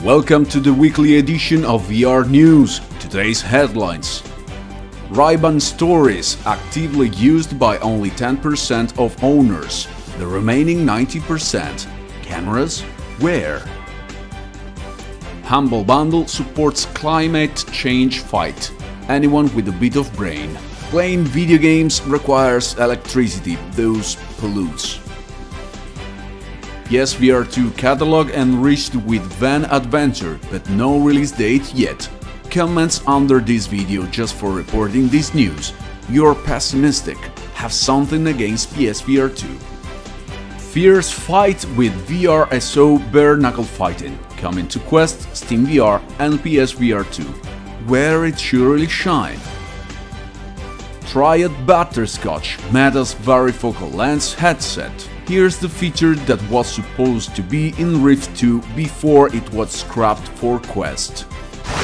Welcome to the weekly edition of VR News. Today's headlines. Ray-Ban stories actively used by only 10% of owners. The remaining 90%. Cameras? Where? Humble Bundle supports climate change fight. Anyone with a bit of brain. Playing video games requires electricity, thus pollutes. PSVR2 catalog enriched with VEN Adventure, but no release date yet. Comments under this video just for reporting this news. You're pessimistic. Have something against PSVR2. Fierce fight with VRSO bare knuckle fighting. Coming to Quest, Steam VR and PSVR2. Where it surely shine. Try Meta Butterscotch, Meta's varifocal lens headset. Here's the feature that was supposed to be in Rift 2 before it was scrapped for Quest.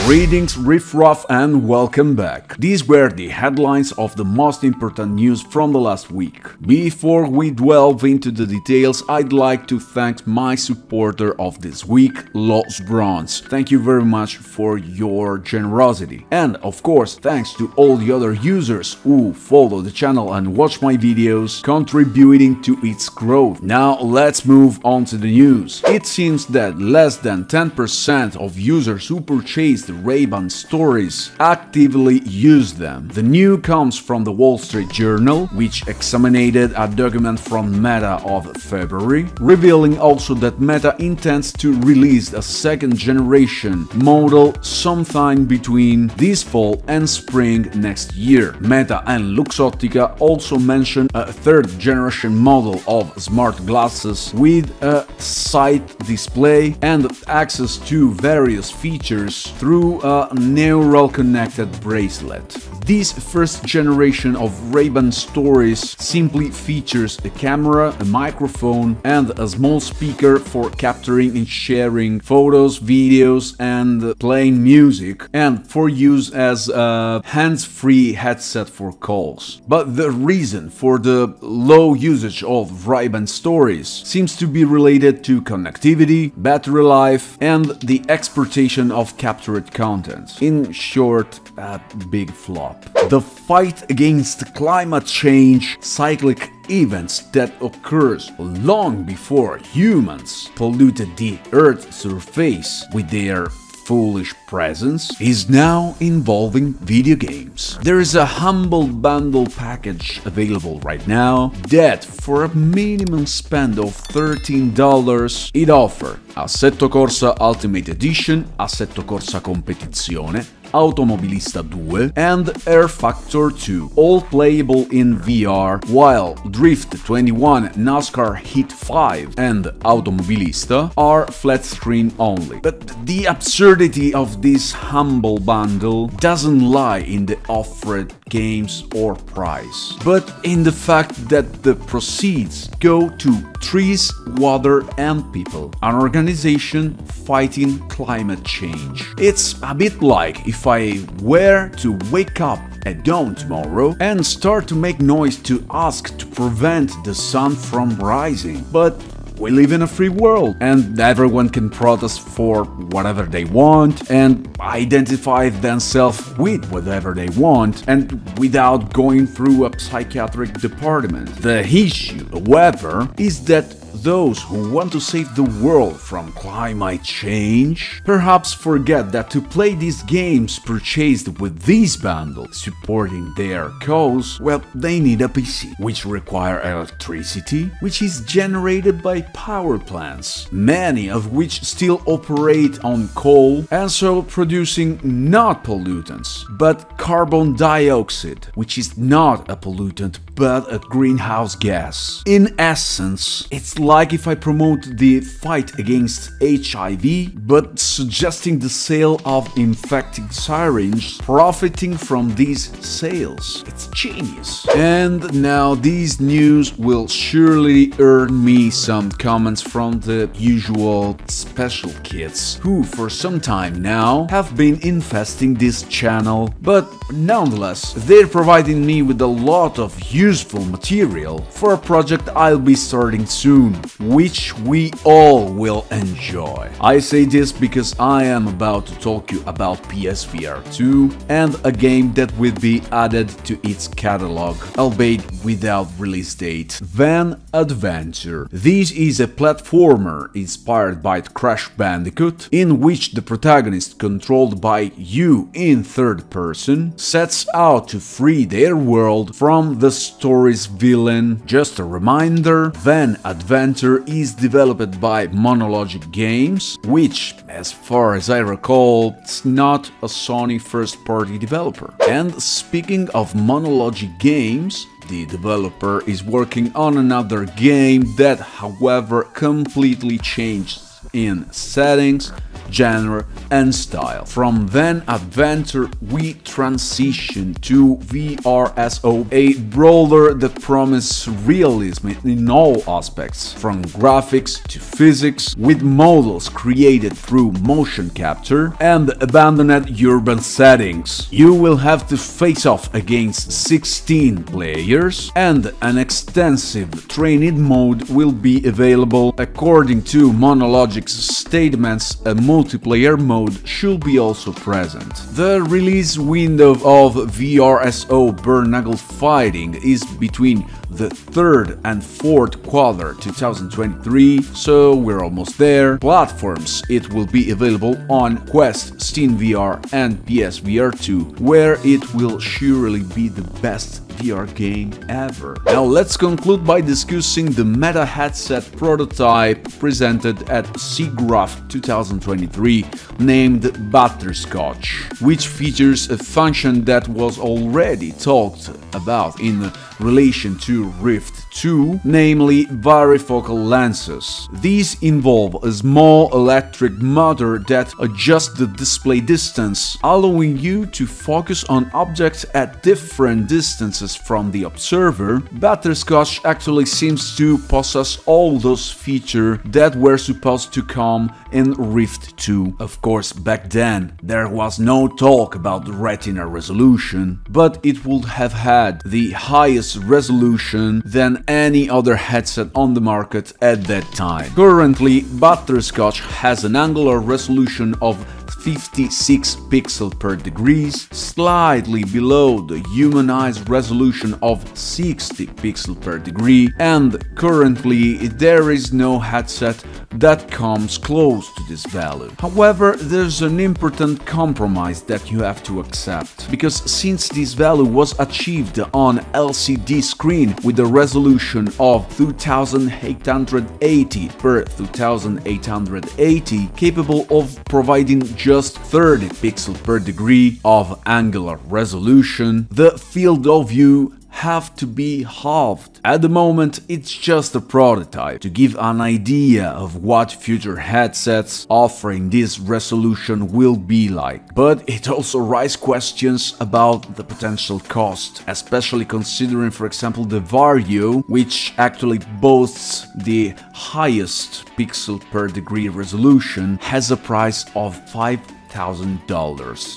Greetings riff-raff and welcome back. These were the headlines of the most important news from the last week. Before we delve into the details, I'd like to thank my supporter of this week, Los Bronze. Thank you very much for your generosity. And of course, thanks to all the other users who follow the channel and watch my videos, contributing to its growth. Now let's move on to the news. It seems that less than 10% of users who purchased the Ray-Ban stories actively use them. The news comes from the Wall Street Journal, which examined a document from Meta of February, revealing also that Meta intends to release a second generation model sometime between this fall and spring next year. Meta and Luxottica also mention a third generation model of smart glasses with a side display and access to various features through a neural connected bracelet. This first generation of Ray-Ban stories simply features a camera, a microphone and a small speaker for capturing and sharing photos, videos and playing music, and for use as a hands-free headset for calls. But the reason for the low usage of Ray-Ban stories seems to be related to connectivity, battery life and the exportation of captured content. In short, a big flop. The fight against climate change, cyclic events that occurs long before humans polluted the Earth's surface with their foolish presence, is now involving video games. There is a humble bundle package available right now that, for a minimum spend of $13, it offers Assetto Corsa Ultimate Edition, Assetto Corsa Competizione, Automobilista 2 and Air Factor 2, all playable in VR, while Drift 21, NASCAR Heat 5 and Automobilista are flat screen only. But the absurdity of this humble bundle doesn't lie in the offered games or price, but in the fact that the proceeds go to trees, water and people, an organization fighting climate change. It's a bit like if I were to wake up at dawn tomorrow and start to make noise to ask to prevent the sun from rising. But we live in a free world and everyone can protest for whatever they want and identify themselves with whatever they want and without going through a psychiatric department. The issue, however, is that those who want to save the world from climate change perhaps forget that to play these games purchased with these bundles supporting their cause, well, they need a PC, which require electricity, which is generated by power plants, many of which still operate on coal, and so producing not pollutants, but carbon dioxide, which is not a pollutant but a greenhouse gas. In essence, it's like if I promote the fight against HIV, but suggesting the sale of infecting syringes, profiting from these sales. It's genius. And now these news will surely earn me some comments from the usual special kids, who for some time now have been infesting this channel, but nonetheless, they're providing me with a lot of useful material for a project I'll be starting soon. which we all will enjoy. I say this because I am about to talk you about PSVR2 and a game that will be added to its catalog, albeit without release date. VEN Adventure. This is a platformer inspired by Crash Bandicoot, in which the protagonist, controlled by you in third person, sets out to free their world from the story's villain. Just a reminder, VEN Adventure is developed by Monologic Games, which, as far as I recall, it's not a Sony first-party developer. And speaking of Monologic Games, the developer is working on another game that, however, completely changed in settings, genre and style. From VEN Adventure we transition to VRSO, a brawler that promises realism in all aspects, from graphics to physics, with models created through motion capture and abandoned urban settings. You will have to face off against 16 players, and an extensive training mode will be available. According to Monologic's statements, a multiplayer mode should be also present. The release window of VRSO Knuckle Fighting is between the 3rd and 4th quarter 2023, so we're almost there. Platforms: it will be available on Quest, Steam VR and PSVR2, where it will surely be the best VR game ever. Now let's conclude by discussing the Meta headset prototype presented at SIGGRAPH 2023 named Butterscotch, which features a function that was already talked about in relation to Rift 2, namely varifocal lenses. These involve a small electric motor that adjusts the display distance, allowing you to focus on objects at different distances from the observer. Butterscotch actually seems to possess all those features that were supposed to come in Rift 2. Of course, back then there was no talk about the retina resolution, but it would have had the highest resolution than any other headset on the market at that time. Currently, Butterscotch has an angular resolution of 56 pixels per degree, slightly below the human-eyes resolution of 60 pixels per degree, and currently there is no headset that comes close to this value. However, there's an important compromise that you have to accept, because since this value was achieved on LCD screen with a resolution of 2880 per 2880, capable of providing just 30 pixels per degree of angular resolution, the field of view have to be halved. At the moment, it's just a prototype to give an idea of what future headsets offering this resolution will be like. But it also raises questions about the potential cost, especially considering, for example, the VRSO, which actually boasts the highest pixel per degree resolution, has a price of $5,000.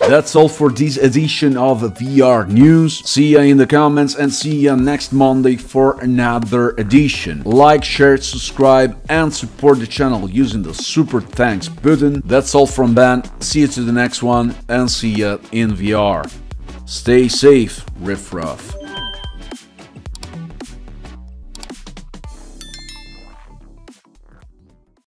That's all for this edition of VR News. See ya in the comments and see ya next Monday for another edition. Like, share, subscribe and support the channel using the super thanks button. That's all from Ben. See you to the next one and see ya in VR. Stay safe, riff raff.